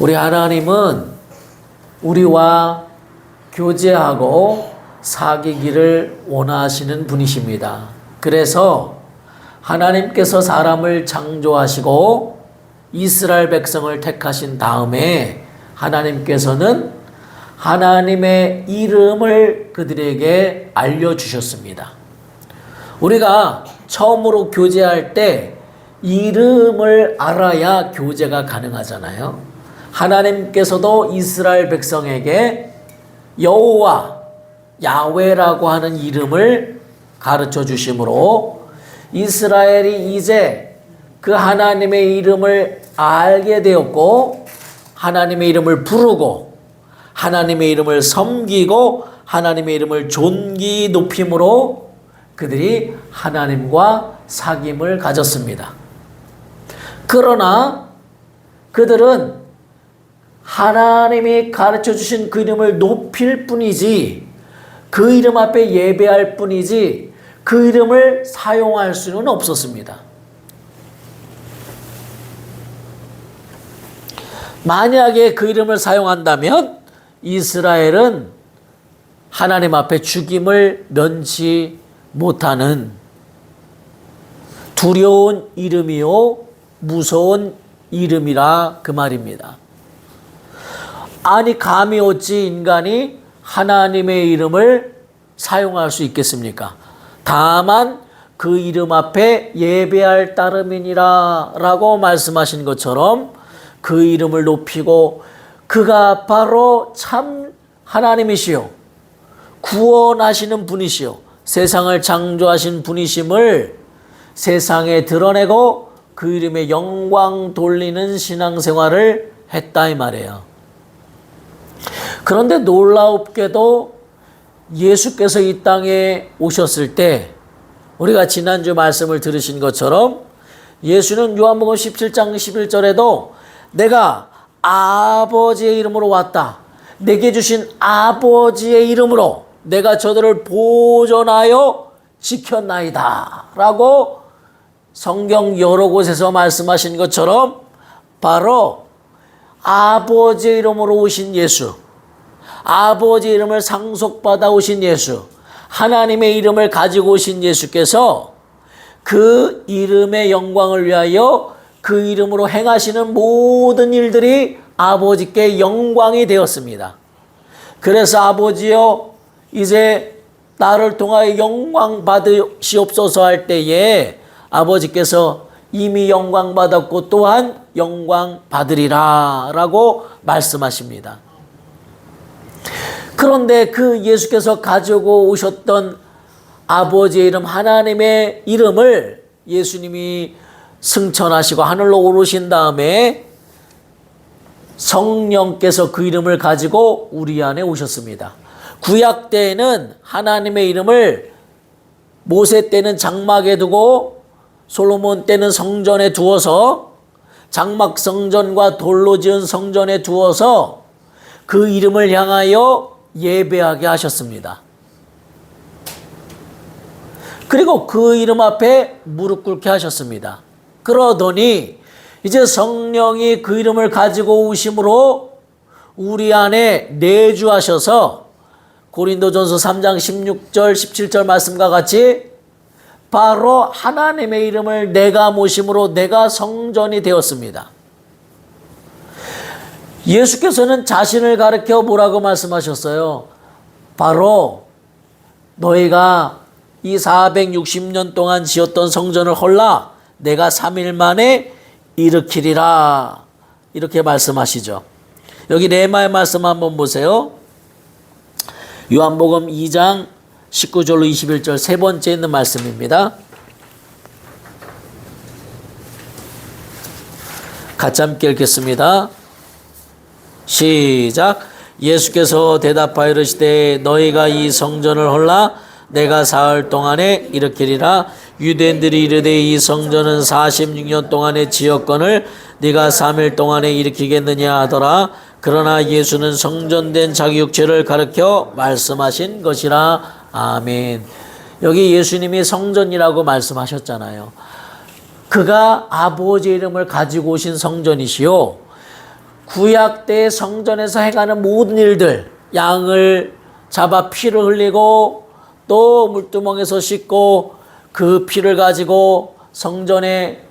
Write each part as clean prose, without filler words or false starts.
우리 하나님은 우리와 교제하고 사귀기를 원하시는 분이십니다. 그래서 하나님께서 사람을 창조하시고 이스라엘 백성을 택하신 다음에 하나님께서는 하나님의 이름을 그들에게 알려주셨습니다. 우리가 처음으로 교제할 때 이름을 알아야 교제가 가능하잖아요. 하나님께서도 이스라엘 백성에게 여호와, 야훼라고 하는 이름을 가르쳐 주심으로 이스라엘이 이제 그 하나님의 이름을 알게 되었고 하나님의 이름을 부르고 하나님의 이름을 섬기고 하나님의 이름을 존귀 높임으로 그들이 하나님과 사귐을 가졌습니다. 그러나 그들은 하나님이 가르쳐 주신 그 이름을 높일 뿐이지 그 이름 앞에 예배할 뿐이지 그 이름을 사용할 수는 없었습니다. 만약에 그 이름을 사용한다면 이스라엘은 하나님 앞에 죽임을 면치 못하는 두려운 이름이요 무서운 이름이라 그 말입니다. 아니 감히 어찌 인간이 하나님의 이름을 사용할 수 있겠습니까? 다만 그 이름 앞에 예배할 따름이니라 라고 말씀하신 것처럼 그 이름을 높이고 그가 바로 참 하나님이시요 구원하시는 분이시요 세상을 창조하신 분이심을 세상에 드러내고 그 이름에 영광 돌리는 신앙생활을 했다 이 말이에요. 그런데 놀랍게도 예수께서 이 땅에 오셨을 때 우리가 지난주 말씀을 들으신 것처럼 예수는 요한복음 17장 11절에도 내가 아버지의 이름으로 왔다. 내게 주신 아버지의 이름으로 내가 저들을 보존하여 지켰나이다 라고 성경 여러 곳에서 말씀하신 것처럼 바로 아버지의 이름으로 오신 예수, 아버지의 이름을 상속받아 오신 예수, 하나님의 이름을 가지고 오신 예수께서 그 이름의 영광을 위하여 그 이름으로 행하시는 모든 일들이 아버지께 영광이 되었습니다. 그래서 아버지여 이제 나를 통하여 영광 받으시옵소서 할 때에 아버지께서 이미 영광 받았고 또한 영광 받으리라 라고 말씀하십니다. 그런데 그 예수께서 가지고 오셨던 아버지의 이름 하나님의 이름을 예수님이 승천하시고 하늘로 오르신 다음에 성령께서 그 이름을 가지고 우리 안에 오셨습니다. 구약 때에는 하나님의 이름을 모세 때는 장막에 두고 솔로몬 때는 성전에 두어서 장막 성전과 돌로 지은 성전에 두어서 그 이름을 향하여 예배하게 하셨습니다. 그리고 그 이름 앞에 무릎 꿇게 하셨습니다. 그러더니 이제 성령이 그 이름을 가지고 오심으로 우리 안에 내주하셔서 고린도전서 3장 16절 17절 말씀과 같이 바로 하나님의 이름을 내가 모심으로 내가 성전이 되었습니다. 예수께서는 자신을 가리켜 뭐라고 말씀하셨어요? 바로 너희가 이 460년 동안 지었던 성전을 헐라 내가 3일 만에 일으키리라 이렇게 말씀하시죠. 여기 레마의 말씀 한번 보세요. 요한복음 2장 19절로 21절 세 번째 있는 말씀입니다. 같이 함께 읽겠습니다. 시작. 예수께서 대답하여 이르시되 너희가 이 성전을 헐라 내가 사흘 동안에 일으키리라. 유대인들이 이르되 이 성전은 46년 동안에 지었거늘 네가 3일 동안에 일으키겠느냐 하더라. 그러나 예수는 성전된 자기 육체를 가르쳐 말씀하신 것이라. 아멘. 여기 예수님이 성전이라고 말씀하셨잖아요. 그가 아버지 이름을 가지고 오신 성전이시요 구약 때 성전에서 행하는 모든 일들, 양을 잡아 피를 흘리고 또 물두멍에서 씻고 그 피를 가지고 성전의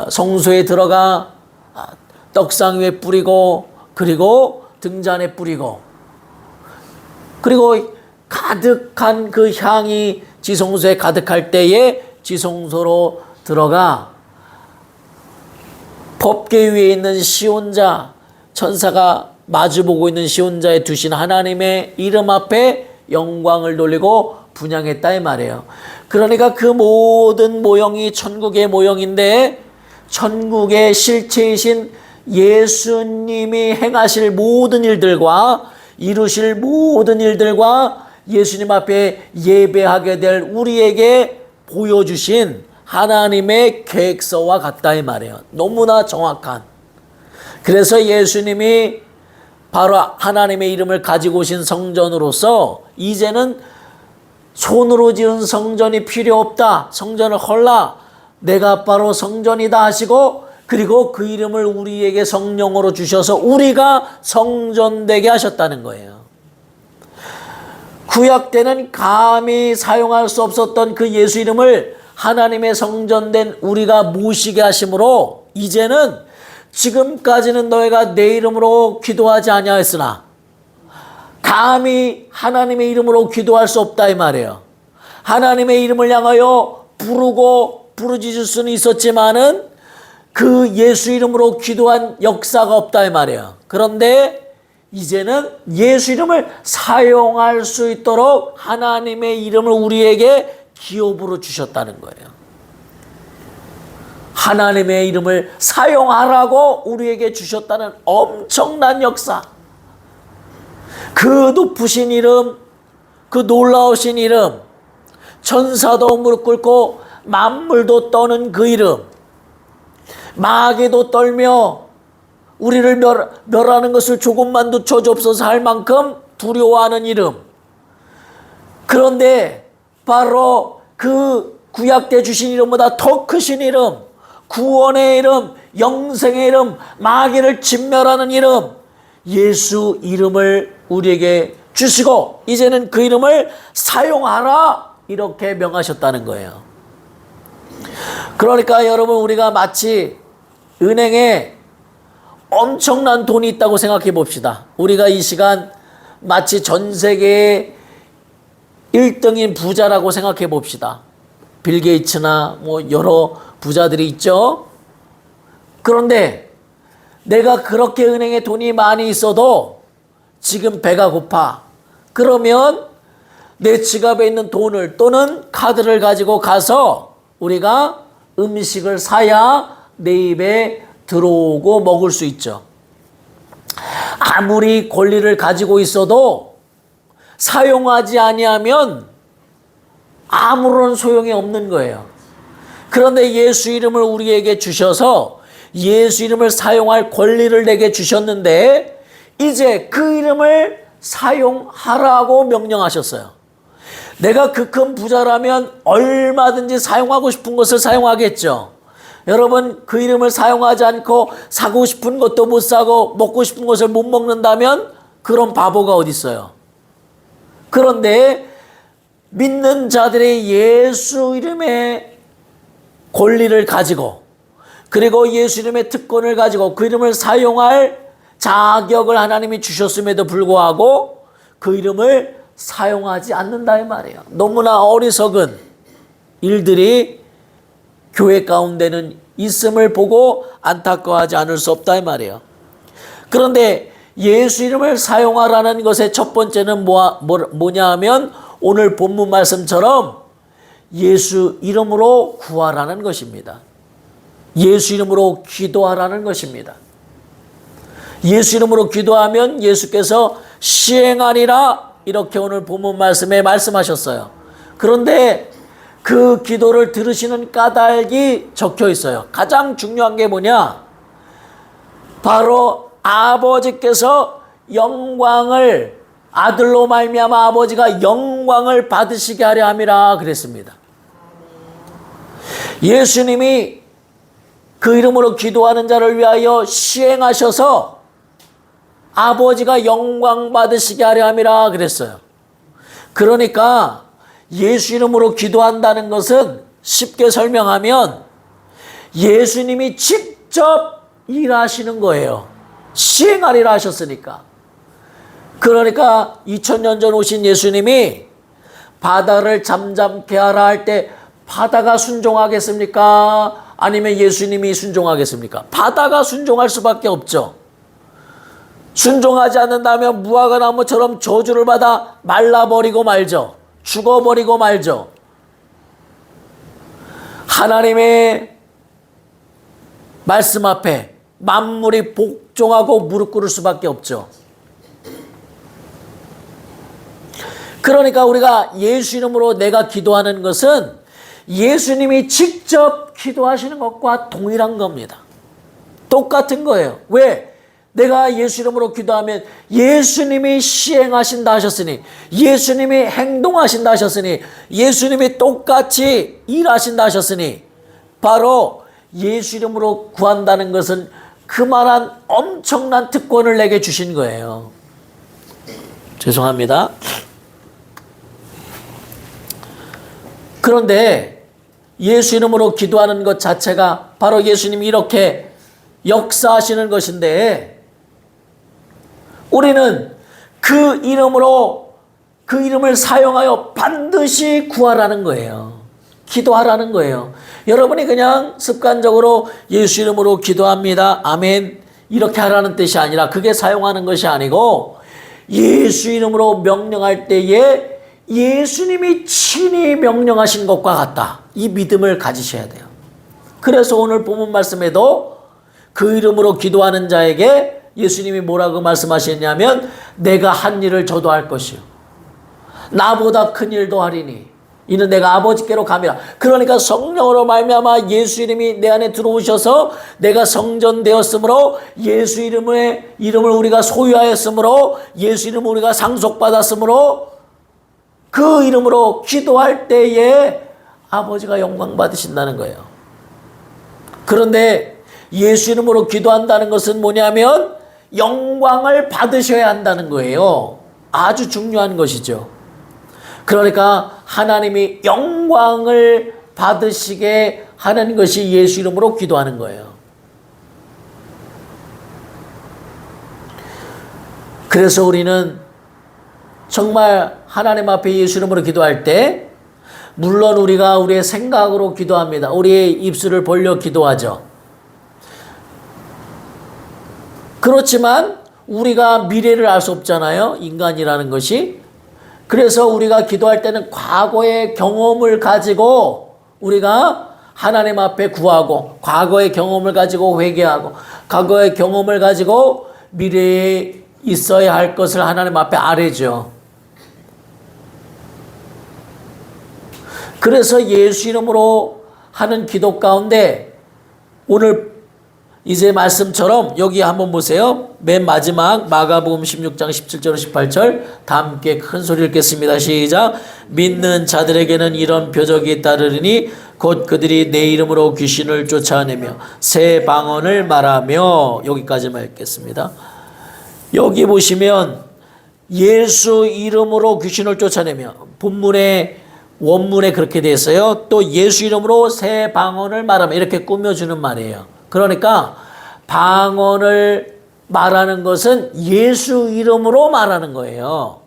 성소에 들어가 떡상 위에 뿌리고 그리고 등잔에 뿌리고 그리고 가득한 그 향이 지성소에 가득할 때에 지성소로 들어가 법궤 위에 있는 시온자, 천사가 마주보고 있는 시온자에 두신 하나님의 이름 앞에 영광을 돌리고 분향했다 이 말이에요. 그러니까 그 모든 모형이 천국의 모형인데 천국의 실체이신 예수님이 행하실 모든 일들과 이루실 모든 일들과 예수님 앞에 예배하게 될 우리에게 보여주신 하나님의 계획서와 같다 이 말이에요. 너무나 정확한. 그래서 예수님이 바로 하나님의 이름을 가지고 오신 성전으로서 이제는 손으로 지은 성전이 필요 없다. 성전을 헐라. 내가 바로 성전이다 하시고 그리고 그 이름을 우리에게 성령으로 주셔서 우리가 성전되게 하셨다는 거예요. 구약 때는 감히 사용할 수 없었던 그 예수 이름을 하나님의 성전된 우리가 모시게 하심으로 이제는 지금까지는 너희가 내 이름으로 기도하지 아니하였으나 감히 하나님의 이름으로 기도할 수 없다 이 말이에요. 하나님의 이름을 향하여 부르고 부르짖을 수는 있었지만은 그 예수 이름으로 기도한 역사가 없다 이 말이에요. 그런데 이제는 예수 이름을 사용할 수 있도록 하나님의 이름을 우리에게 기업으로 주셨다는 거예요. 하나님의 이름을 사용하라고 우리에게 주셨다는 엄청난 역사. 그 높으신 이름, 그 놀라우신 이름, 천사도 무릎 꿇고 만물도 떠는 그 이름, 마귀도 떨며 우리를 멸하는 것을 조금만도 저주옵소서 할 만큼 두려워하는 이름. 그런데 바로 그 구약 때 주신 이름보다 더 크신 이름, 구원의 이름, 영생의 이름, 마귀를 진멸하는 이름, 예수 이름을 우리에게 주시고 이제는 그 이름을 사용하라 이렇게 명하셨다는 거예요. 그러니까 여러분 우리가 마치 은행에 엄청난 돈이 있다고 생각해 봅시다. 우리가 이 시간 마치 전 세계의 1등인 부자라고 생각해 봅시다. 빌 게이츠나 뭐 여러 부자들이 있죠. 그런데 내가 그렇게 은행에 돈이 많이 있어도 지금 배가 고파. 그러면 내 지갑에 있는 돈을 또는 카드를 가지고 가서 우리가 음식을 사야 내 입에 들어오고 먹을 수 있죠. 아무리 권리를 가지고 있어도 사용하지 아니하면 아무런 소용이 없는 거예요. 그런데 예수 이름을 우리에게 주셔서 예수 이름을 사용할 권리를 내게 주셨는데 이제 그 이름을 사용하라고 명령하셨어요. 내가 그 큰 부자라면 얼마든지 사용하고 싶은 것을 사용하겠죠. 여러분 그 이름을 사용하지 않고 사고 싶은 것도 못 사고 먹고 싶은 것을 못 먹는다면 그런 바보가 어디 있어요. 그런데 믿는 자들의 예수 이름의 권리를 가지고 그리고 예수 이름의 특권을 가지고 그 이름을 사용할 자격을 하나님이 주셨음에도 불구하고 그 이름을 사용하지 않는다 이 말이에요. 너무나 어리석은 일들이 교회 가운데는 있음을 보고 안타까워하지 않을 수 없다 이 말이에요. 그런데 예수 이름을 사용하라는 것의 첫 번째는 뭐냐 하면 오늘 본문 말씀처럼 예수 이름으로 구하라는 것입니다. 예수 이름으로 기도하라는 것입니다. 예수 이름으로 기도하면 예수께서 시행하리라 이렇게 오늘 본문 말씀에 말씀하셨어요. 그런데 그 기도를 들으시는 까닭이 적혀 있어요. 가장 중요한 게 뭐냐? 바로 아버지께서 영광을 아들로 말미암아 아버지가 영광을 받으시게 하려 함이라 그랬습니다. 예수님이 그 이름으로 기도하는 자를 위하여 시행하셔서 아버지가 영광 받으시게 하려 함이라 그랬어요. 그러니까 예수 이름으로 기도한다는 것은 쉽게 설명하면 예수님이 직접 일하시는 거예요. 시행하리라 하셨으니까. 그러니까 2000년 전 오신 예수님이 바다를 잠잠케 하라 할 때 바다가 순종하겠습니까? 아니면 예수님이 순종하겠습니까? 바다가 순종할 수밖에 없죠. 순종하지 않는다면 무화과 나무처럼 저주를 받아 말라버리고 말죠. 죽어버리고 말죠. 하나님의 말씀 앞에 만물이 복종하고 무릎 꿇을 수밖에 없죠. 그러니까 우리가 예수 이름으로 내가 기도하는 것은 예수님이 직접 기도하시는 것과 동일한 겁니다. 똑같은 거예요. 왜? 내가 예수 이름으로 기도하면 예수님이 시행하신다 하셨으니, 예수님이 행동하신다 하셨으니, 예수님이 똑같이 일하신다 하셨으니, 바로 예수 이름으로 구한다는 것은 그만한 엄청난 특권을 내게 주신 거예요. 죄송합니다. 그런데 예수 이름으로 기도하는 것 자체가 바로 예수님이 이렇게 역사하시는 것인데, 우리는 그 이름으로, 그 이름을 사용하여 반드시 구하라는 거예요. 기도하라는 거예요. 여러분이 그냥 습관적으로 예수 이름으로 기도합니다, 아멘, 이렇게 하라는 뜻이 아니라, 그게 사용하는 것이 아니고, 예수 이름으로 명령할 때에 예수님이 친히 명령하신 것과 같다, 이 믿음을 가지셔야 돼요. 그래서 오늘 본문 말씀에도 그 이름으로 기도하는 자에게 예수님이 뭐라고 말씀하셨냐면, 내가 한 일을 저도 할 것이요 나보다 큰 일도 하리니 이는 내가 아버지께로 감이라. 그러니까 성령으로 말미암아 예수 이름이 내 안에 들어오셔서 내가 성전되었으므로, 예수 이름을 우리가 소유하였으므로, 예수 이름을 우리가 상속받았으므로, 그 이름으로 기도할 때에 아버지가 영광 받으신다는 거예요. 그런데 예수 이름으로 기도한다는 것은 뭐냐면 영광을 받으셔야 한다는 거예요. 아주 중요한 것이죠. 그러니까 하나님이 영광을 받으시게 하는 것이 예수 이름으로 기도하는 거예요. 그래서 우리는 정말 하나님 앞에 예수 이름으로 기도할 때, 물론 우리가 우리의 생각으로 기도합니다. 우리의 입술을 벌려 기도하죠. 그렇지만 우리가 미래를 알 수 없잖아요, 인간이라는 것이. 그래서 우리가 기도할 때는 과거의 경험을 가지고 우리가 하나님 앞에 구하고, 과거의 경험을 가지고 회개하고, 과거의 경험을 가지고 미래에 있어야 할 것을 하나님 앞에 아뢰죠. 그래서 예수 이름으로 하는 기도 가운데 오늘 이제 말씀처럼 여기 한번 보세요. 맨 마지막 마가복음 16장 17절 18절 다 함께 큰 소리 읽겠습니다. 시작. 믿는 자들에게는 이런 표적이 따르리니 곧 그들이 내 이름으로 귀신을 쫓아내며 새 방언을 말하며, 여기까지만 읽겠습니다. 여기 보시면 예수 이름으로 귀신을 쫓아내며, 본문에 원문에 그렇게 되어 있어요. 또 예수 이름으로 새 방언을 말하며, 이렇게 꾸며주는 말이에요. 그러니까 방언을 말하는 것은 예수 이름으로 말하는 거예요.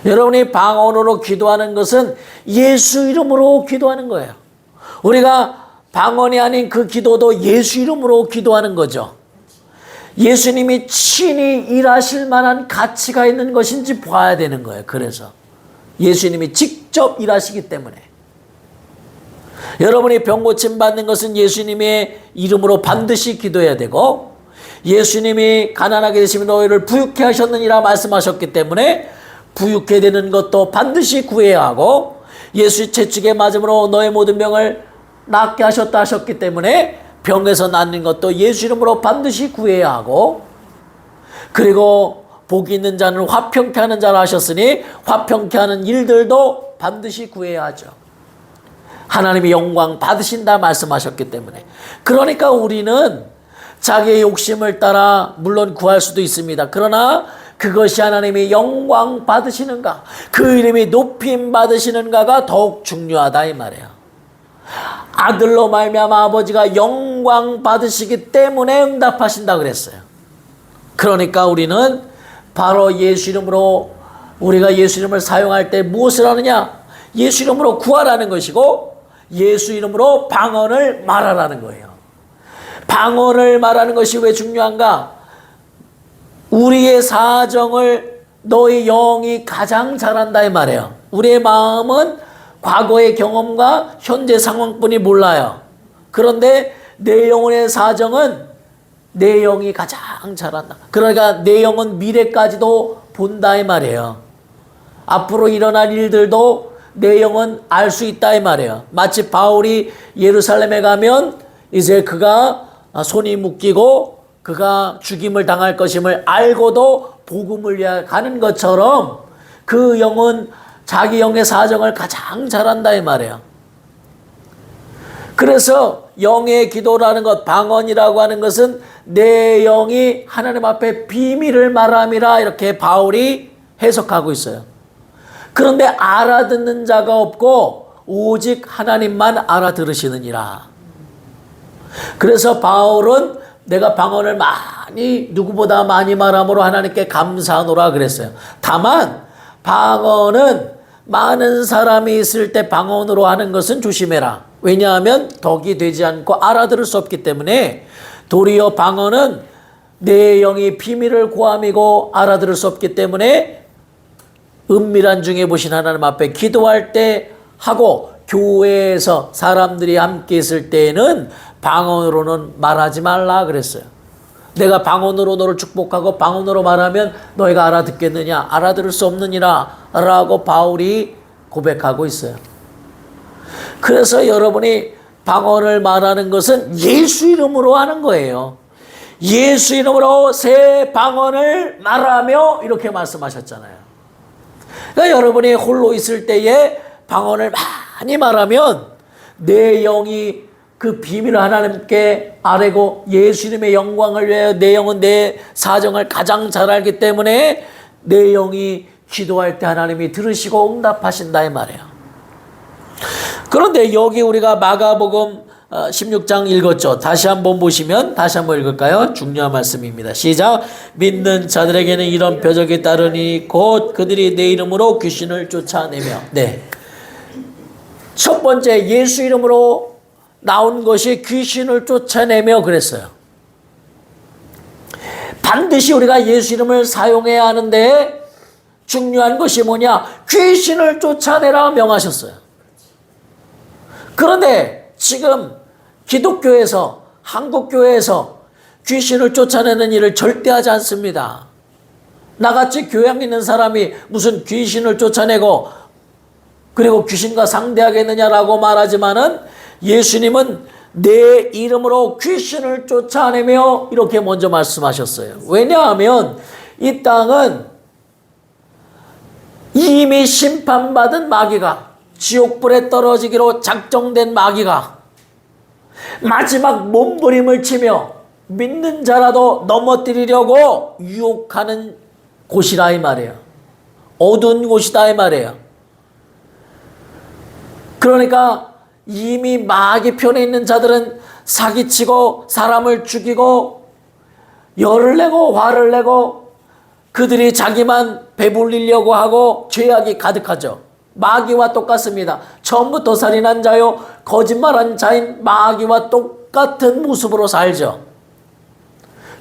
여러분이 방언으로 기도하는 것은 예수 이름으로 기도하는 거예요. 우리가 방언이 아닌 그 기도도 예수 이름으로 기도하는 거죠. 예수님이 친히 일하실 만한 가치가 있는 것인지 봐야 되는 거예요. 그래서 예수님이 직접 일하시기 때문에. 여러분이 병 고침 받는 것은 예수님의 이름으로 반드시 기도해야 되고, 예수님이 가난하게 되시면 너희를 부유케 하셨느니라 말씀하셨기 때문에 부유케 되는 것도 반드시 구해야 하고, 예수 채찍에 맞음으로 너의 모든 병을 낫게 하셨다 하셨기 때문에 병에서 낫는 것도 예수 이름으로 반드시 구해야 하고, 그리고 복이 있는 자는 화평케 하는 자라 하셨으니 화평케 하는 일들도 반드시 구해야 하죠. 하나님이 영광 받으신다 말씀하셨기 때문에. 그러니까 우리는 자기의 욕심을 따라 물론 구할 수도 있습니다. 그러나 그것이 하나님의 영광 받으시는가, 그 이름이 높임 받으시는가가 더욱 중요하다 이 말이에요. 아들로 말미암아 아버지가 영광 받으시기 때문에 응답하신다 그랬어요. 그러니까 우리는 바로 예수 이름으로, 우리가 예수 이름을 사용할 때 무엇을 하느냐? 예수 이름으로 구하라는 것이고 예수 이름으로 방언을 말하라는 거예요. 방언을 말하는 것이 왜 중요한가? 우리의 사정을 너의 영이 가장 잘 안다 이 말이에요. 우리의 마음은 과거의 경험과 현재 상황뿐이 몰라요. 그런데 내 영혼의 사정은 내 영이 가장 잘 안다. 그러니까 내 영은 미래까지도 본다 이 말이에요. 앞으로 일어날 일들도 내 영은 알 수 있다 이 말이에요. 마치 바울이 예루살렘에 가면 이제 그가 손이 묶이고 그가 죽임을 당할 것임을 알고도 복음을 위하여 가는 것처럼 그 영은 자기 영의 사정을 가장 잘한다 이 말이에요. 그래서 영의 기도라는 것, 방언이라고 하는 것은 내 영이 하나님 앞에 비밀을 말함이라 이렇게 바울이 해석하고 있어요. 그런데 알아듣는 자가 없고 오직 하나님만 알아들으시느니라. 그래서 바울은 내가 방언을 누구보다 많이 말함으로 하나님께 감사하노라 그랬어요. 다만 방언은 많은 사람이 있을 때 방언으로 하는 것은 조심해라. 왜냐하면 덕이 되지 않고 알아들을 수 없기 때문에, 도리어 방언은 내 영이 비밀을 고함이고 알아들을 수 없기 때문에 은밀한 중에 보신 하나님 앞에 기도할 때 하고, 교회에서 사람들이 함께 있을 때에는 방언으로는 말하지 말라 그랬어요. 내가 방언으로 너를 축복하고 방언으로 말하면 너희가 알아듣겠느냐? 알아들을 수 없느니라 라고 바울이 고백하고 있어요. 그래서 여러분이 방언을 말하는 것은 예수 이름으로 하는 거예요. 예수 이름으로 새 방언을 말하며 이렇게 말씀하셨잖아요. 그러니까 여러분이 홀로 있을 때에 방언을 많이 말하면 내 영이 그 비밀을 하나님께 아뢰고 예수 이름의 영광을 위하여 내 영은 내 사정을 가장 잘 알기 때문에 내 영이 기도할 때 하나님이 들으시고 응답하신다 이 말이에요. 그런데 여기 우리가 마가복음 16장 읽었죠. 다시 한번 보시면, 다시 한번 읽을까요? 중요한 말씀입니다. 시작. 믿는 자들에게는 이런 표적이 따르니 곧 그들이 내 이름으로 귀신을 쫓아내며. 네. 첫 번째 예수 이름으로 나온 것이 귀신을 쫓아내며 그랬어요. 반드시 우리가 예수 이름을 사용해야 하는데 중요한 것이 뭐냐? 귀신을 쫓아내라 명하셨어요. 그런데 지금 기독교에서, 한국교회에서 귀신을 쫓아내는 일을 절대 하지 않습니다. 나같이 교양 있는 사람이 무슨 귀신을 쫓아내고 그리고 귀신과 상대하겠느냐라고 말하지만은 예수님은 내 이름으로 귀신을 쫓아내며 이렇게 먼저 말씀하셨어요. 왜냐하면 이 땅은 이미 심판받은 마귀가, 지옥불에 떨어지기로 작정된 마귀가 마지막 몸부림을 치며 믿는 자라도 넘어뜨리려고 유혹하는 곳이라 이 말이에요. 어두운 곳이다 이 말이에요. 그러니까 이미 마귀 편에 있는 자들은 사기치고 사람을 죽이고 열을 내고 화를 내고 그들이 자기만 배불리려고 하고 죄악이 가득하죠. 마귀와 똑같습니다. 처음부터 살인한 자요 거짓말한 자인 마귀와 똑같은 모습으로 살죠.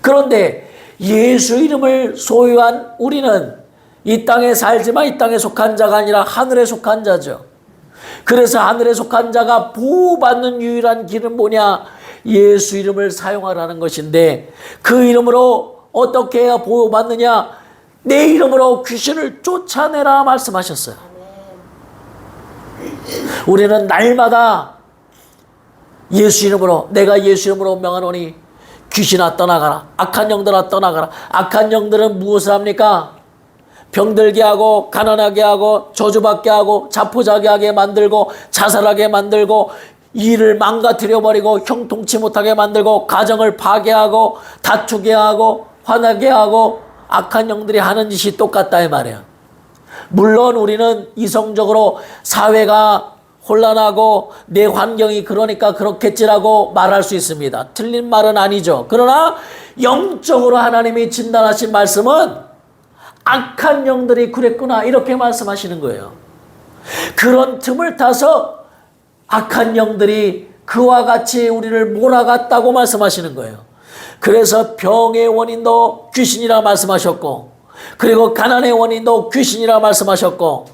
그런데 예수 이름을 소유한 우리는 이 땅에 살지만 이 땅에 속한 자가 아니라 하늘에 속한 자죠. 그래서 하늘에 속한 자가 보호받는 유일한 길은 뭐냐? 예수 이름을 사용하라는 것인데, 그 이름으로 어떻게 해야 보호받느냐? 내 이름으로 귀신을 쫓아내라 말씀하셨어요. 우리는 날마다 예수 이름으로, 내가 예수 이름으로 명하노니 귀신아 떠나가라, 악한 영들아 떠나가라. 악한 영들은 무엇을 합니까? 병들게 하고 가난하게 하고 저주받게 하고 자포자기하게 만들고 자살하게 만들고 일을 망가뜨려버리고 형통치 못하게 만들고 가정을 파괴하고 다투게 하고 화나게 하고 악한 영들이 하는 짓이 똑같다 이 말이에요. 물론 우리는 이성적으로 사회가 혼란하고 내 환경이 그러니까 그렇겠지라고 말할 수 있습니다. 틀린 말은 아니죠. 그러나 영적으로 하나님이 진단하신 말씀은 악한 영들이 그랬구나 이렇게 말씀하시는 거예요. 그런 틈을 타서 악한 영들이 그와 같이 우리를 몰아갔다고 말씀하시는 거예요. 그래서 병의 원인도 귀신이라 말씀하셨고, 그리고 가난의 원인도 귀신이라 말씀하셨고,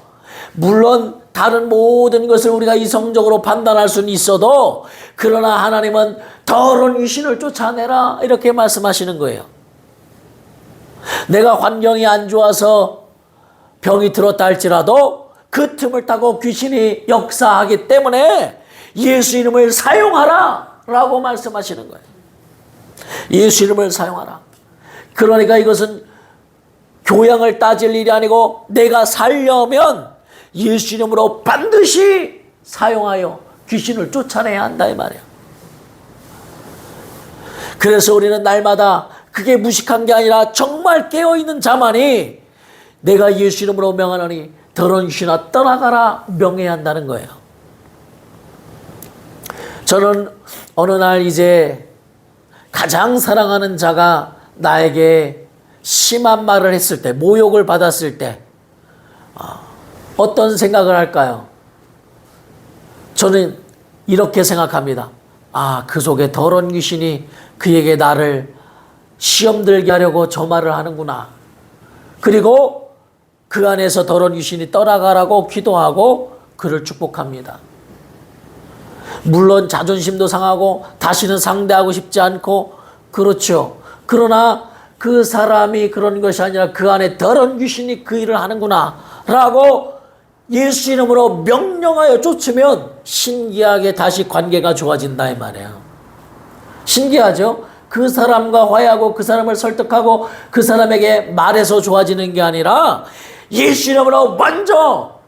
물론 다른 모든 것을 우리가 이성적으로 판단할 수는 있어도 그러나 하나님은 더러운 귀신을 쫓아내라 이렇게 말씀하시는 거예요. 내가 환경이 안 좋아서 병이 들었다 할지라도 그 틈을 타고 귀신이 역사하기 때문에 예수 이름을 사용하라 라고 말씀하시는 거예요. 예수 이름을 사용하라. 그러니까 이것은 교양을 따질 일이 아니고 내가 살려면 예수 이름으로 반드시 사용하여 귀신을 쫓아내야 한다 이 말이에요. 그래서 우리는 날마다 그게 무식한 게 아니라 정말 깨어있는 자만이 내가 예수 이름으로 명하노니 더러운 귀신아 떠나가라 명해야 한다는 거예요. 저는 어느 날 이제 가장 사랑하는 자가 나에게 심한 말을 했을 때, 모욕을 받았을 때 어떤 생각을 할까요? 저는 이렇게 생각합니다. 그 속에 더러운 귀신이 그에게 나를 시험 들게 하려고 저 말을 하는구나. 그리고 그 안에서 더러운 귀신이 떠나가라고 기도하고 그를 축복합니다. 물론 자존심도 상하고 다시는 상대하고 싶지 않고 그렇죠. 그러나 그 사람이 그런 것이 아니라 그 안에 더러운 귀신이 그 일을 하는구나 라고 예수 이름으로 명령하여 쫓으면 신기하게 다시 관계가 좋아진다 이 말이에요. 신기하죠? 그 사람과 화해하고 그 사람을 설득하고 그 사람에게 말해서 좋아지는 게 아니라 예수 이름으로 먼저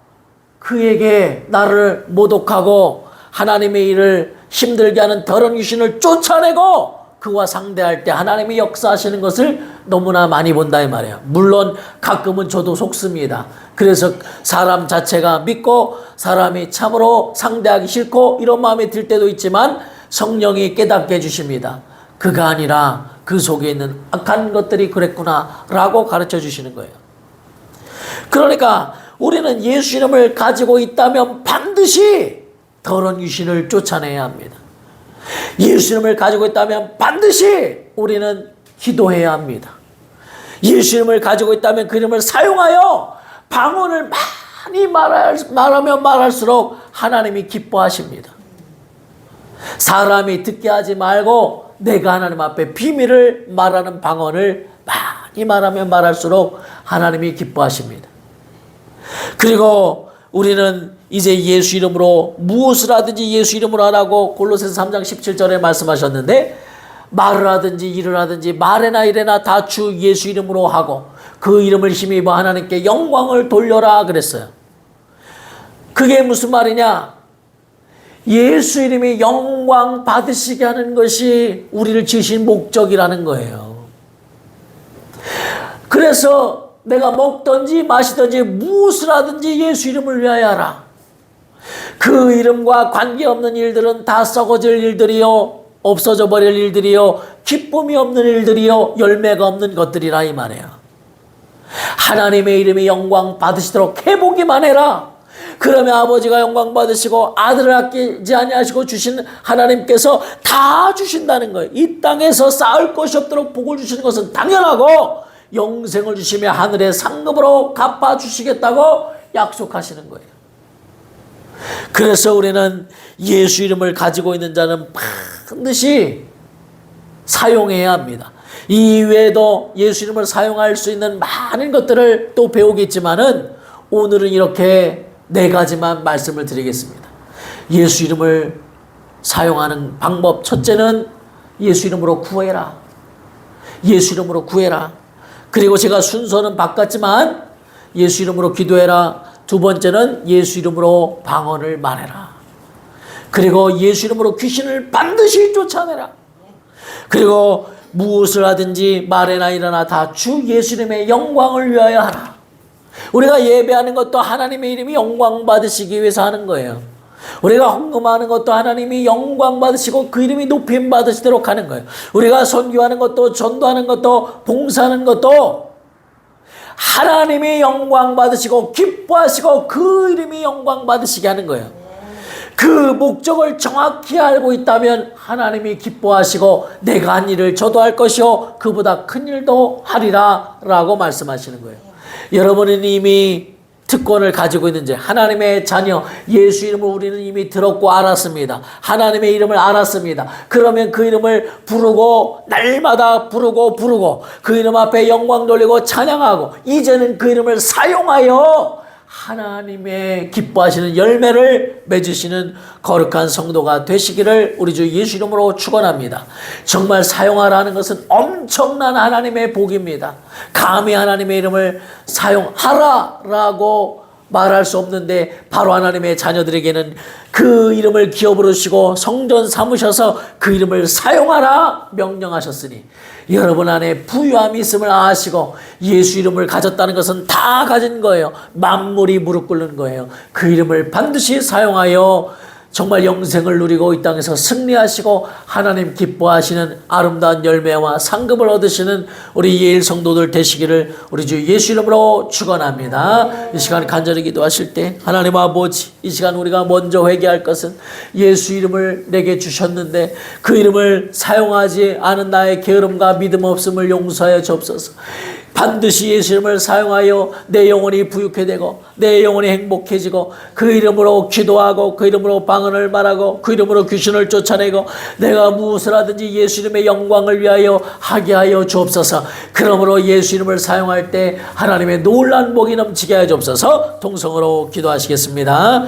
그에게 나를 모독하고 하나님의 일을 힘들게 하는 더러운 귀신을 쫓아내고 그와 상대할 때 하나님이 역사하시는 것을 너무나 많이 본다 이 말이에요. 물론 가끔은 저도 속습니다. 그래서 사람 자체가 믿고 사람이 참으로 상대하기 싫고 이런 마음이 들 때도 있지만 성령이 깨닫게 해주십니다. 그가 아니라 그 속에 있는 악한 것들이 그랬구나 라고 가르쳐 주시는 거예요. 그러니까 우리는 예수 이름을 가지고 있다면 반드시 더러운 귀신을 쫓아내야 합니다. 예수 이름을 가지고 있다면 반드시 우리는 기도해야 합니다. 예수 이름을 가지고 있다면 그 이름을 사용하여 방언을 많이 말하면 말할수록 하나님이 기뻐하십니다. 사람이 듣게 하지 말고 내가 하나님 앞에 비밀을 말하는 방언을 많이 말하면 말할수록 하나님이 기뻐하십니다. 그리고 우리는 이제 예수 이름으로 무엇을 하든지 예수 이름으로 하라고 골로새서 3장 17절에 말씀하셨는데 말을 하든지 일을 하든지 말에나 일에나 다 주 예수 이름으로 하고 그 이름을 힘입어 하나님께 영광을 돌려라 그랬어요. 그게 무슨 말이냐? 예수 이름이 영광 받으시게 하는 것이 우리를 지으신 목적이라는 거예요. 그래서 내가 먹든지 마시든지 무엇을 하든지 예수 이름을 위하여 하라. 그 이름과 관계없는 일들은 다 썩어질 일들이요 없어져 버릴 일들이요 기쁨이 없는 일들이요 열매가 없는 것들이라 이 말이에요. 하나님의 이름이 영광 받으시도록 해보기만 해라. 그러면 아버지가 영광 받으시고 아들을 아끼지 아니하시고 주신 하나님께서 다 주신다는 거예요. 이 땅에서 쌓을 것이 없도록 복을 주시는 것은 당연하고 영생을 주시며 하늘의 상급으로 갚아주시겠다고 약속하시는 거예요. 그래서 우리는 예수 이름을 가지고 있는 자는 반드시 사용해야 합니다. 이 외에도 예수 이름을 사용할 수 있는 많은 것들을 또 배우겠지만은 오늘은 이렇게 4가지만 말씀을 드리겠습니다. 예수 이름을 사용하는 방법, 첫째는 예수 이름으로 구해라. 예수 이름으로 구해라. 그리고 제가 순서는 바꿨지만 예수 이름으로 기도해라. 두 번째는 예수 이름으로 방언을 말해라. 그리고 예수 이름으로 귀신을 반드시 쫓아내라. 그리고 무엇을 하든지 말이나 일어나 다 주 예수 이름의 영광을 위하여 하라. 우리가 예배하는 것도 하나님의 이름이 영광 받으시기 위해서 하는 거예요. 우리가 헌금하는 것도 하나님이 영광 받으시고 그 이름이 높임 받으시도록 하는 거예요. 우리가 선교하는 것도 전도하는 것도 봉사하는 것도 하나님이 영광 받으시고 기뻐하시고 그 이름이 영광 받으시게 하는 거예요. 그 목적을 정확히 알고 있다면 하나님이 기뻐하시고 내가 한 일을 저도 할 것이요 그보다 큰 일도 하리라 라고 말씀하시는 거예요. 여러분은 이미 특권을 가지고 있는지 하나님의 자녀 예수 이름을 우리는 이미 들었고 알았습니다. 하나님의 이름을 알았습니다. 그러면 그 이름을 부르고 날마다 부르고 그 이름 앞에 영광 돌리고 찬양하고 이제는 그 이름을 사용하여 하나님의 기뻐하시는 열매를 맺으시는 거룩한 성도가 되시기를 우리 주 예수 이름으로 축원합니다. 정말 사용하라는 것은 엄청난 하나님의 복입니다. 감히 하나님의 이름을 사용하라라고 말할 수 없는데 바로 하나님의 자녀들에게는 그 이름을 기어 부르시고 성전 삼으셔서 그 이름을 사용하라 명령하셨으니 여러분 안에 부유함이 있음을 아시고 예수 이름을 가졌다는 것은 다 가진 거예요. 만물이 무릎 꿇는 거예요. 그 이름을 반드시 사용하여 정말 영생을 누리고 이 땅에서 승리하시고 하나님 기뻐하시는 아름다운 열매와 상급을 얻으시는 우리 예일 성도들 되시기를 우리 주 예수 이름으로 축원합니다. 이 시간 간절히 기도하실 때 하나님 아버지 이 시간 우리가 먼저 회개할 것은 예수 이름을 내게 주셨는데 그 이름을 사용하지 않은 나의 게으름과 믿음 없음을 용서하여 주옵소서. 반드시 예수 이름을 사용하여 내 영혼이 부유케 되고 내 영혼이 행복해지고 그 이름으로 기도하고 그 이름으로 방언을 말하고 그 이름으로 귀신을 쫓아내고 내가 무엇을 하든지 예수 이름의 영광을 위하여 하게 하여 주옵소서. 그러므로 예수 이름을 사용할 때 하나님의 놀라운 복이 넘치게 하여 주옵소서. 통성으로 기도하시겠습니다.